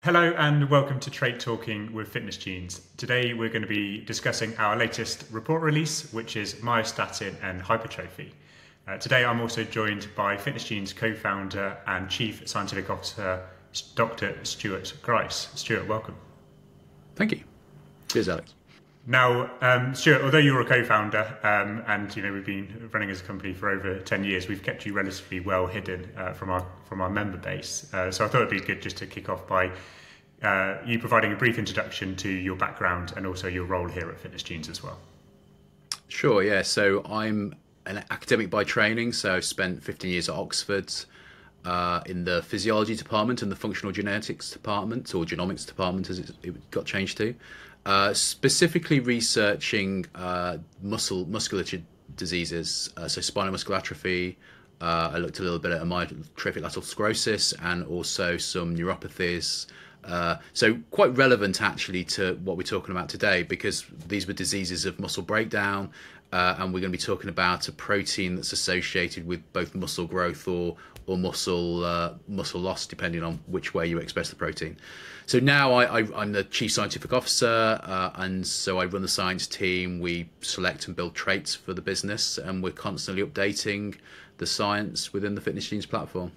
Hello and welcome to Trait Talking with FitnessGenes. Today we're going to be discussing our latest report release, which is Myostatin and Hypertrophy. Today I'm also joined by FitnessGenes co-founder and Chief Scientific Officer, Dr. Stuart Grice. Stuart, welcome. Thank you. Cheers, Alex. Now, Stuart, although you're a co-founder and we've been running as a company for over 10 years, we've kept you relatively well hidden from our member base. So I thought it'd be good just to kick off by you providing a brief introduction to your background and also your role here at FitnessGenes as well. Sure, yeah. So I'm an academic by training, so I've spent 15 years at Oxford in the physiology department and the functional genetics department, or genomics department as it got changed to. Specifically researching musculature diseases, so spinal muscular atrophy. I looked a little bit at amyotrophic lateral sclerosis and also some neuropathies. So quite relevant actually to what we're talking about today, because these were diseases of muscle breakdown, and we're going to be talking about a protein that's associated with both muscle growth or muscle loss, depending on which way you express the protein. So now I'm the Chief Scientific Officer, and so I run the science team. We select and build traits for the business, and we're constantly updating the science within the FitnessGenes platform.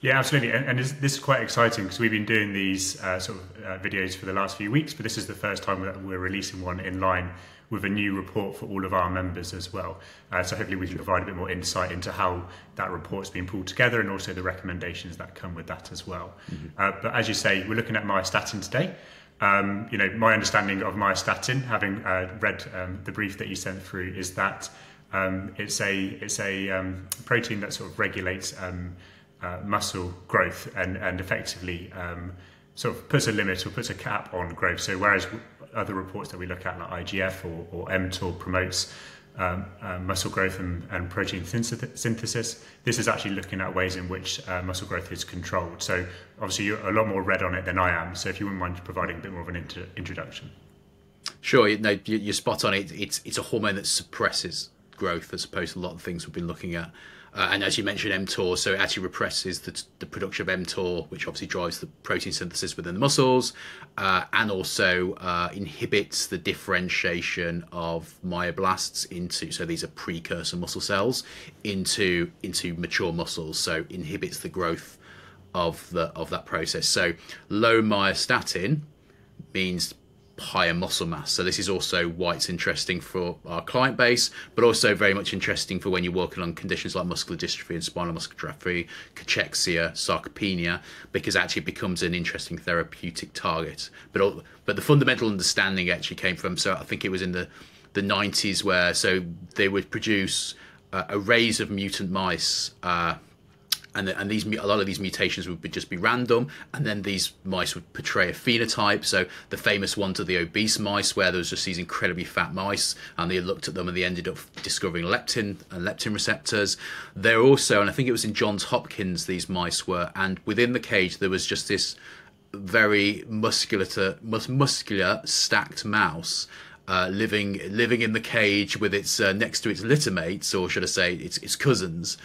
Yeah, absolutely. And this is quite exciting because we've been doing these videos for the last few weeks, but this is the first time that we're releasing one in line with a new report for all of our members as well. So hopefully we can provide a bit more insight into how that report's been pulled together and also the recommendations that come with that as well. But as you say, we're looking at myostatin today. My understanding of myostatin, having read the brief that you sent through, is that it's a protein that sort of regulates muscle growth and effectively sort of puts a limit or puts a cap on growth. So whereas other reports that we look at, like IGF or mTOR, promotes muscle growth and protein synthesis, this is actually looking at ways in which muscle growth is controlled. So obviously you're a lot more read on it than I am. So if you wouldn't mind providing a bit more of an introduction. Sure, you're spot on. It's a hormone that suppresses growth as opposed to a lot of things we've been looking at. And as you mentioned, mTOR, so it actually represses the production of mTOR, which obviously drives the protein synthesis within the muscles, and also inhibits the differentiation of myoblasts into, so these are precursor muscle cells, into mature muscles, so inhibits the growth of that process. So low myostatin means higher muscle mass. So this is also why it's interesting for our client base, but also very much interesting for when you're working on conditions like muscular dystrophy and spinal muscular atrophy, cachexia, sarcopenia, because actually it becomes an interesting therapeutic target. But the fundamental understanding actually came from, so I think it was in the 90s, where so they would produce arrays of mutant mice, and a lot of these mutations would just be random, and then these mice would portray a phenotype. So the famous ones are the obese mice, where there was just these incredibly fat mice, and they looked at them and they ended up discovering leptin and leptin receptors. They're also, and I think it was in Johns Hopkins, these mice were, and within the cage there was just this very muscular stacked mouse living in the cage with its next to its litter mates, or should I say its cousins.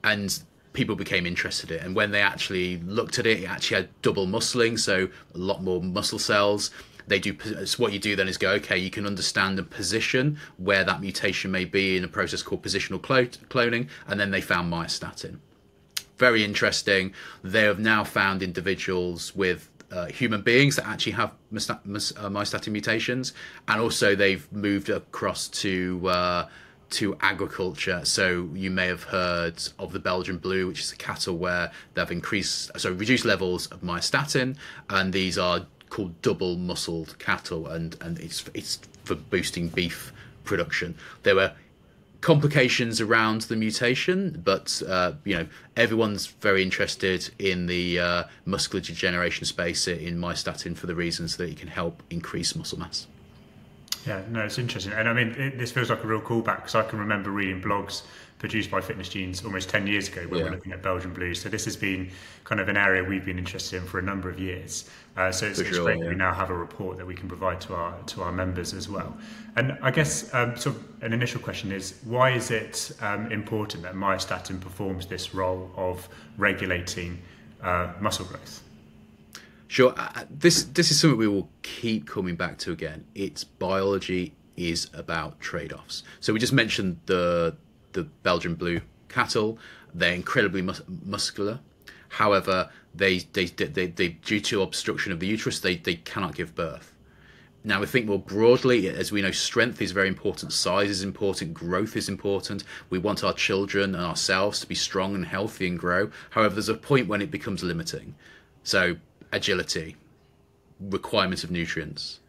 And people became interested in it. And when they actually looked at it, it actually had double muscling, so a lot more muscle cells. So what you do then is go, okay, you can understand and position where that mutation may be in a process called positional cloning, and then they found myostatin. Very interesting. They have now found individuals with human beings that actually have myostatin mutations, and also they've moved across to agriculture. So you may have heard of the Belgian blue, which is a cattle where they've reduced levels of myostatin, and these are called double muscled cattle, and it's for boosting beef production. There were complications around the mutation, but everyone's very interested in the muscular degeneration space in myostatin for the reasons that it can help increase muscle mass. Yeah, no, it's interesting. And I mean, this feels like a real callback, because I can remember reading blogs produced by FitnessGenes almost 10 years ago when we're looking at Belgian blues. So this has been kind of an area we've been interested in for a number of years. So it's great that we now have a report that we can provide to our members as well. And I guess sort of an initial question is, why is it important that myostatin performs this role of regulating muscle growth? Sure. This is something we will keep coming back to again. It's biology is about trade-offs. So we just mentioned the Belgian blue cattle. They're incredibly muscular. However, they due to obstruction of the uterus, they cannot give birth. Now, we think more broadly, as we know, strength is very important, size is important, growth is important. We want our children and ourselves to be strong and healthy and grow. However, there's a point when it becomes limiting. So agility, requirement of nutrients.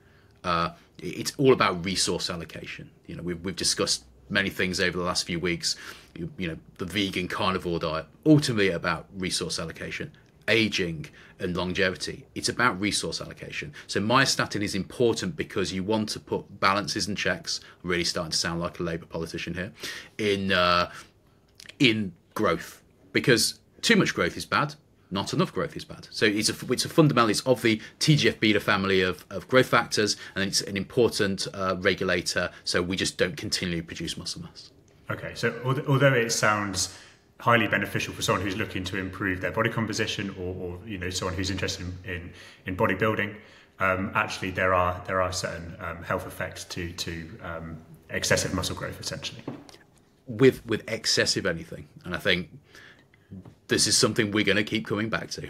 It's all about resource allocation. You know, we've discussed many things over the last few weeks. You know, the vegan carnivore diet, ultimately about resource allocation. Aging and longevity, it's about resource allocation. So myostatin is important because you want to put balances and checks. I'm really starting to sound like a Labour politician here, in growth, because too much growth is bad, not enough growth is bad. So it's a fundamental, it's of the TGF beta family of growth factors, and it's an important regulator, so we just don't continually produce muscle mass. Okay, so although it sounds highly beneficial for someone who's looking to improve their body composition, or you know, someone who's interested in bodybuilding, actually there are certain health effects to excessive muscle growth, essentially. With excessive anything, and I think this is something we're going to keep coming back to.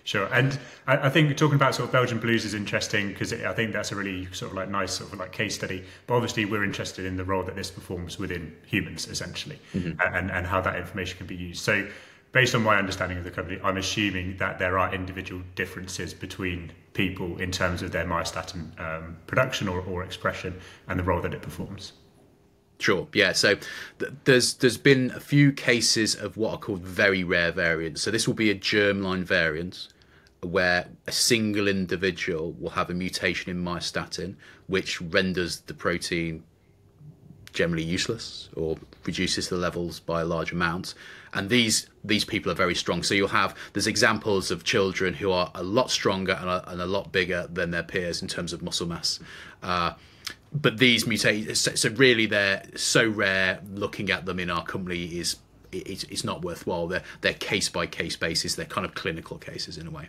Sure, and I think talking about sort of Belgian blues is interesting because I think that's a really sort of like nice sort of like case study. But obviously, we're interested in the role that this performs within humans, essentially, and how that information can be used. So, based on my understanding of the company, I'm assuming that there are individual differences between people in terms of their myostatin production or expression and the role that it performs. Sure, yeah. So there's been a few cases of what are called very rare variants. So this will be a germline variant where a single individual will have a mutation in myostatin, which renders the protein generally useless or reduces the levels by a large amount. And these people are very strong. So there's examples of children who are a lot stronger and a lot bigger than their peers in terms of muscle mass. But these mutations, so really they're so rare, looking at them in our company it's not worthwhile. They're case by case basis. They're kind of clinical cases in a way.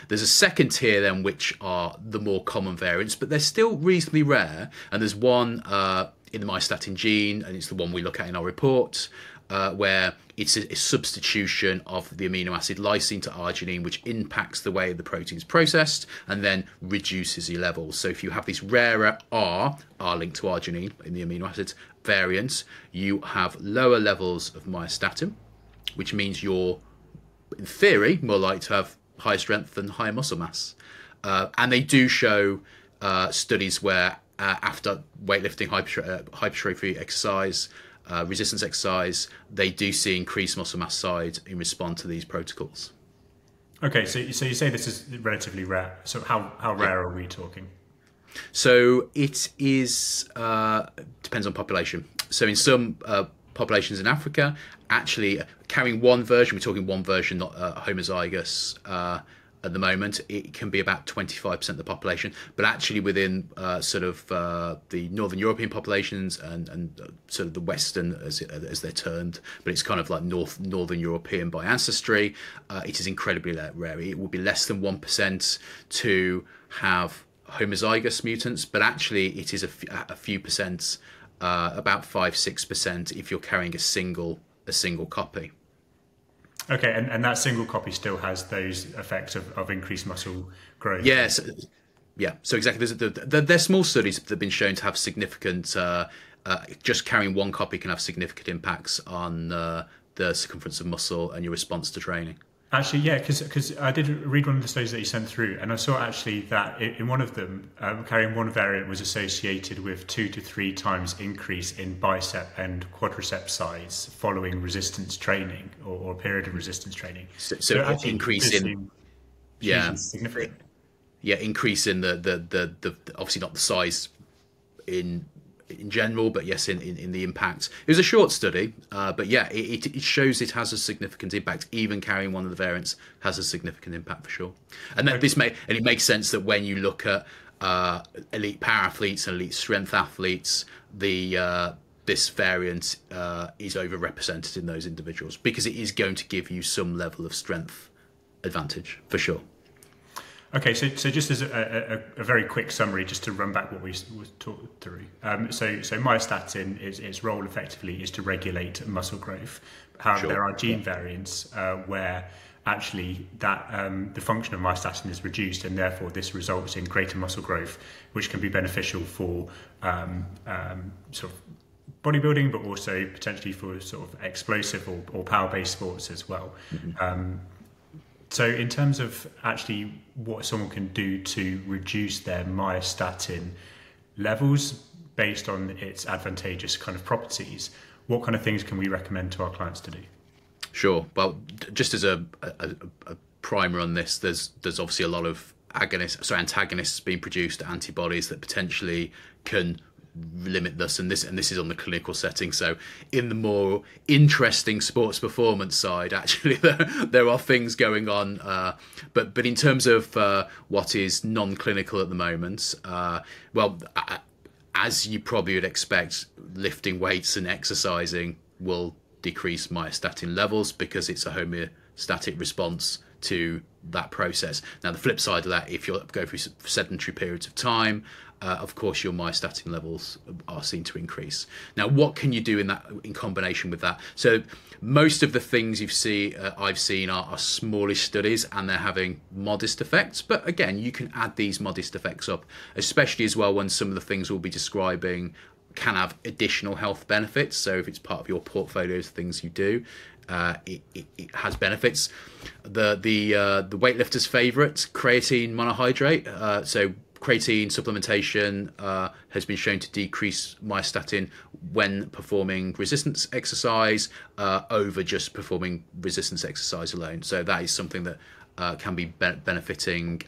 There's a second tier then, which are the more common variants, but they're still reasonably rare. And there's one in the myostatin gene, and it's the one we look at in our report, where it's a substitution of the amino acid lysine to arginine, which impacts the way the protein is processed and then reduces the levels. So if you have these rarer R linked to arginine in the amino acid variants, you have lower levels of myostatin, which means you're, in theory, more likely to have higher strength and higher muscle mass. And they do show studies where after weightlifting, hypertrophy exercise, resistance exercise, they do see increased muscle mass size in response to these protocols. Okay, so you say this is relatively rare. So how rare are we talking? So it is depends on population. So in some populations in Africa, actually carrying one version, we're talking one version, not homozygous. At the moment, it can be about 25% of the population, but actually within the Northern European populations and sort of the Western, as they're termed, but it's kind of like Northern European by ancestry, it is incredibly rare. It will be less than 1% to have homozygous mutants, but actually it is a few percent, about 5-6% if you're carrying a single copy. Okay, and that single copy still has those effects of increased muscle growth. Yes, yeah. So exactly, there's small studies that have been shown to have significant. Just carrying one copy can have significant impacts on the circumference of muscle and your response to training. Actually, yeah, because I did read one of the studies that you sent through, and I saw actually that in one of them, carrying one variant was associated with 2 to 3 times increase in bicep and quadricep size following resistance training or a period of resistance training. So actually increase in, yeah, significant. Yeah, increase in the obviously not the size in general, but yes, in the impact. It was a short study, but yeah, it shows it has a significant impact. Even carrying one of the variants has a significant impact for sure. And that it makes sense that when you look at elite power athletes and elite strength athletes, this variant is overrepresented in those individuals because it is going to give you some level of strength advantage for sure. Okay, so just as a very quick summary, just to run back what we talked through. So myostatin, its role effectively is to regulate muscle growth. However, there are gene variants where actually that the function of myostatin is reduced, and therefore this results in greater muscle growth, which can be beneficial for sort of bodybuilding, but also potentially for sort of explosive or power-based sports as well. So in terms of actually what someone can do to reduce their myostatin levels based on its advantageous kind of properties, what kind of things can we recommend to our clients to do? Sure. Well, just as a primer on this, there's obviously a lot of antagonists being produced, antibodies that potentially can limit this, and this is on the clinical setting. So in the more interesting sports performance side, actually there are things going on, but in terms of what is non-clinical at the moment, as you probably would expect, lifting weights and exercising will decrease myostatin levels because it's a homeostatic response to that process. Now the flip side of that, if you go through sedentary periods of time, of course your myostatin levels are seen to increase. Now what can you do in combination with that? So most of the things I've seen are smallish studies, and they're having modest effects, but again you can add these modest effects up, especially as well when some of the things we'll be describing can have additional health benefits. So if it's part of your portfolio of things you do, it has benefits. The weightlifter's favorite, creatine monohydrate. So creatine supplementation has been shown to decrease myostatin when performing resistance exercise over just performing resistance exercise alone. So that is something that can be benefiting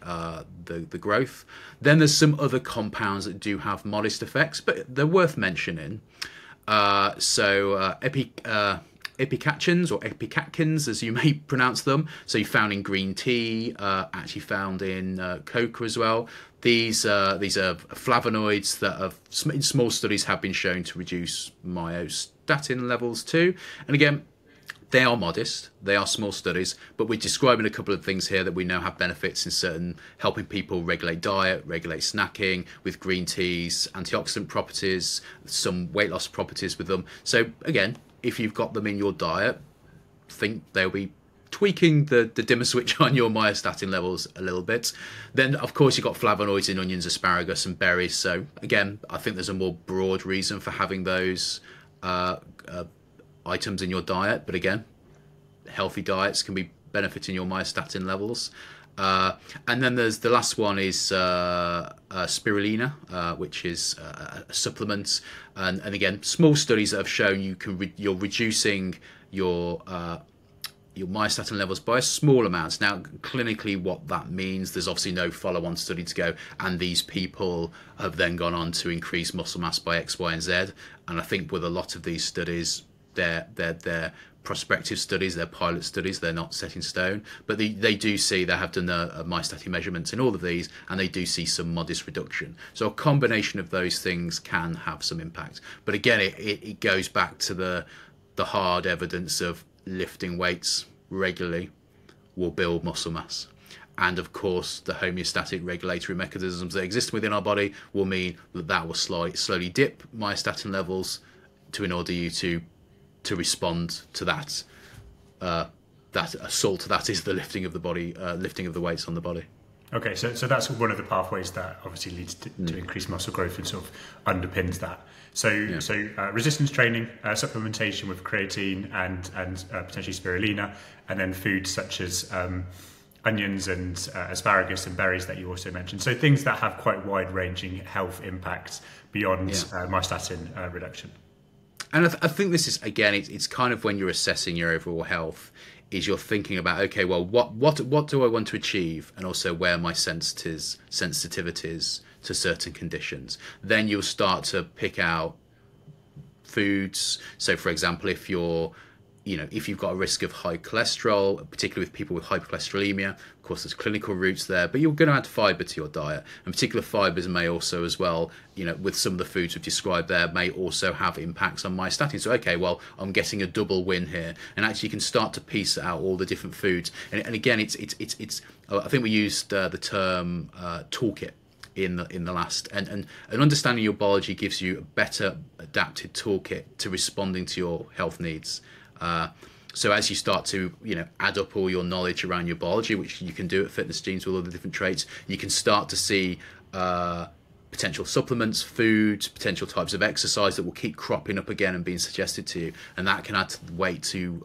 the growth. Then there's some other compounds that do have modest effects, but they're worth mentioning. Epicatchins, or epicatchins as you may pronounce them. So you found in green tea, actually found in coca as well. These are flavonoids that in small studies have been shown to reduce myostatin levels too. And again, they are modest, they are small studies, but we're describing a couple of things here that we know have benefits in certain, helping people regulate diet, regulate snacking with green teas, antioxidant properties, some weight loss properties with them. So again, if you've got them in your diet, think they'll be tweaking the dimmer switch on your myostatin levels a little bit. Then of course you've got flavonoids in onions, asparagus and berries. So again, I think there's a more broad reason for having those items in your diet, but again, healthy diets can be benefiting your myostatin levels. And then there's the last one is spirulina, which is a supplement, and again, small studies that have shown you're reducing your myostatin levels by a small amount. Now, clinically, what that means, there's obviously no follow-on study to go, and these people have then gone on to increase muscle mass by X, Y, and Z. And I think with a lot of these studies, they're prospective studies, they're pilot studies, they're not set in stone, but they do see, they have done a myostatin measurements in all of these, and they do see some modest reduction. So a combination of those things can have some impact. But again, it goes back to the hard evidence of lifting weights regularly will build muscle mass. And of course, the homeostatic regulatory mechanisms that exist within our body will mean that will slowly dip myostatin levels in order you to respond to that assault that is the lifting of the body, lifting of the weights on the body. Okay, so that's one of the pathways that obviously leads to increased muscle growth and sort of underpins that. So resistance training, supplementation with creatine and potentially spirulina, and then foods such as onions and asparagus and berries that you also mentioned. So things that have quite wide-ranging health impacts beyond myostatin reduction. And I think this is, again, it's kind of when you're assessing your overall health, is you're thinking about, okay, well, what do I want to achieve, and also where are my sensitivities to certain conditions. Then you'll start to pick out foods. So, for example, if you're if you've got a risk of high cholesterol, particularly with people with hypercholesterolemia, of course there's clinical routes there, but you're going to add fibre to your diet. And particular fibres may also as well, with some of the foods we've described there, may also have impacts on myostatin. So, okay, well, I'm getting a double win here. And actually you can start to piece out all the different foods. And again, it's I think we used the term toolkit in the last, and understanding your biology gives you a better adapted toolkit to responding to your health needs. So as you start to add up all your knowledge around your biology, which you can do at FitnessGenes with all the different traits, you can start to see potential supplements, foods, potential types of exercise that will keep cropping up again and being suggested to you, and that can add to the weight to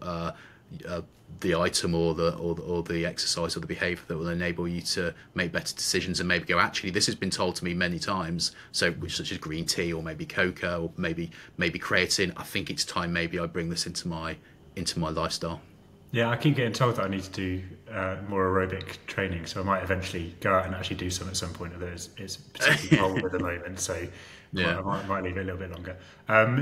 the item or the exercise or the behavior that will enable you to make better decisions and maybe go, actually, this has been told to me many times, such as green tea or maybe coca or maybe creatine. I think it's time maybe I bring this into my lifestyle. Yeah, I keep getting told that I need to do more aerobic training, so I might eventually go out and actually do some at some point, although it's particularly cold at the moment, so yeah. I might leave it a little bit longer.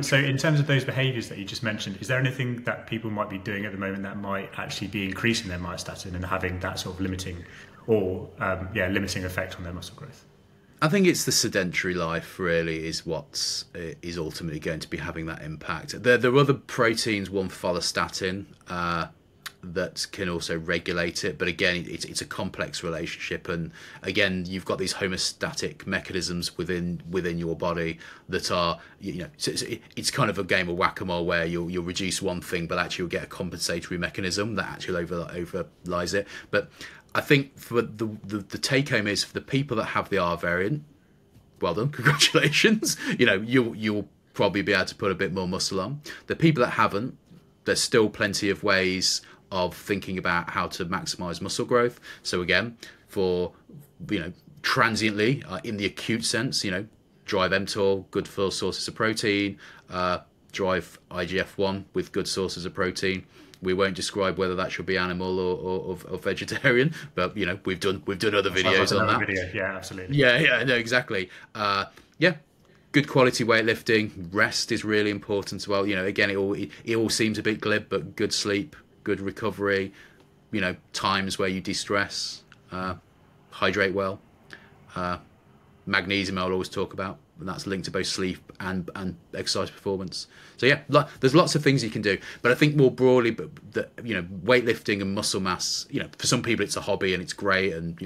So in terms of those behaviours that you just mentioned, is there anything that people might be doing at the moment that might actually be increasing their myostatin and having that sort of limiting effect on their muscle growth? I think it's the sedentary life really is what is ultimately going to be having that impact. There are other proteins, one follistatin, that can also regulate it, but again it's a complex relationship, and again you've got these homeostatic mechanisms within your body that are it's kind of a game of whack-a-mole where you'll reduce one thing but actually you'll get a compensatory mechanism that actually overlies it. But I think for the take home is for the people that have the R variant, well done, congratulations. You'll probably be able to put a bit more muscle on. The people that haven't, there's still plenty of ways of thinking about how to maximize muscle growth. So again, for transiently, in the acute sense, drive mTOR, good for sources of protein, drive IGF-1 with good sources of protein. We won't describe whether that should be animal or vegetarian, but we've done other videos on that. Video. Yeah, absolutely. Yeah, no, exactly. Good quality weightlifting. Rest is really important as well. Again, it all seems a bit glib, but good sleep, good recovery. Times where you de-stress, hydrate well. Magnesium I'll always talk about, and that's linked to both sleep and exercise performance. So yeah, there's lots of things you can do, but I think more broadly, weightlifting and muscle mass, for some people it's a hobby and it's great, and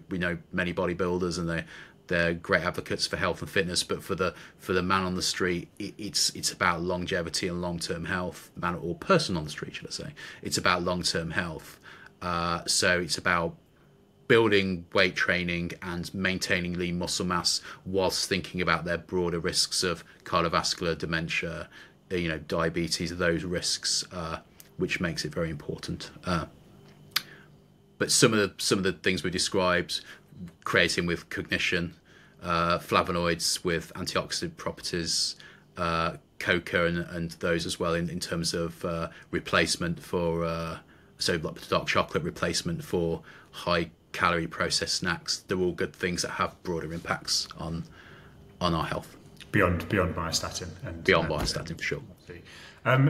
we know many bodybuilders and they're great advocates for health and fitness, but for the man on the street, it's about longevity and long-term health. Man or person on the street, should I say? It's about long-term health. So it's about building weight training and maintaining lean muscle mass whilst thinking about their broader risks of cardiovascular, dementia, diabetes, those risks, which makes it very important. But some of the things we described, creatine with cognition, flavonoids with antioxidant properties, coca and those as well in terms of replacement for like dark chocolate replacement for high calorie processed snacks. They're all good things that have broader impacts on our health. Beyond myostatin. Beyond myostatin, for sure.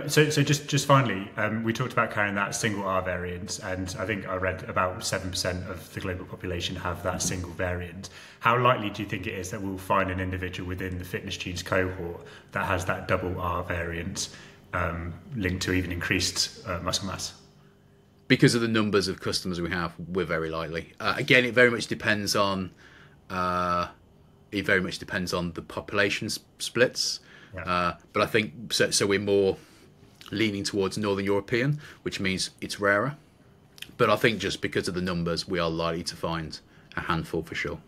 So just finally, we talked about carrying that single R variant, and I think I read about 7% of the global population have that single variant. How likely do you think it is that we'll find an individual within the FitnessGenes cohort that has that double R variant linked to even increased muscle mass? Because of the numbers of customers we have, we're very likely. Again, it very much depends on the population splits. Yeah. But I think so we're more leaning towards Northern European, which means it's rarer. But I think just because of the numbers, we are likely to find a handful for sure.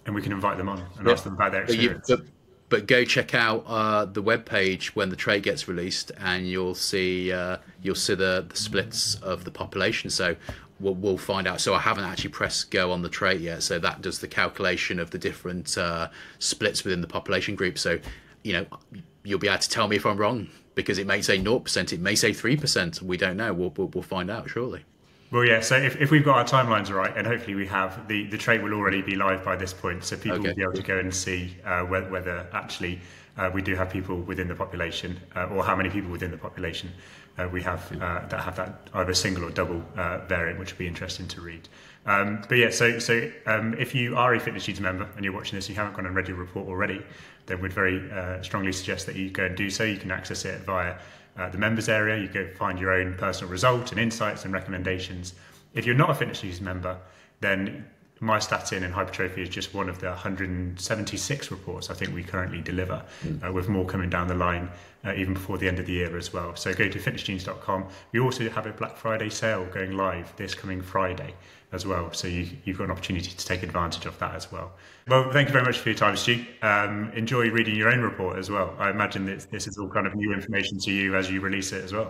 And we can invite them on and ask them about their experience. But go check out the webpage when the trait gets released, and you'll see the splits of the population. So we'll find out. So I haven't actually pressed go on the trait yet. So that does the calculation of the different splits within the population group. So you'll be able to tell me if I'm wrong, because it may say 0%, it may say 3%. We don't know. We'll find out shortly. Well, yeah, so if we've got our timelines right, and hopefully we have, the trait will already be live by this point, so people will be able to go and see whether actually we do have people within the population, or how many people within the population we have that have that either single or double variant, which will be interesting to read. But yeah, so if you are a FitnessGenes member and you're watching this, you haven't gone and read your report already, then we'd very strongly suggest that you go and do so. You can access it via the members area. You go find your own personal result and insights and recommendations. If you're not a FitnessGenes member, then Myostatin and Hypertrophy is just one of the 176 reports I think we currently deliver, with more coming down the line even before the end of the year as well. So go to fitnessgenes.com. We also have a Black Friday sale going live this coming Friday as well, so you've got an opportunity to take advantage of that as well. Well, thank you very much for your time, Stu. Enjoy reading your own report as well. I imagine that this is all kind of new information to you as you release it as well.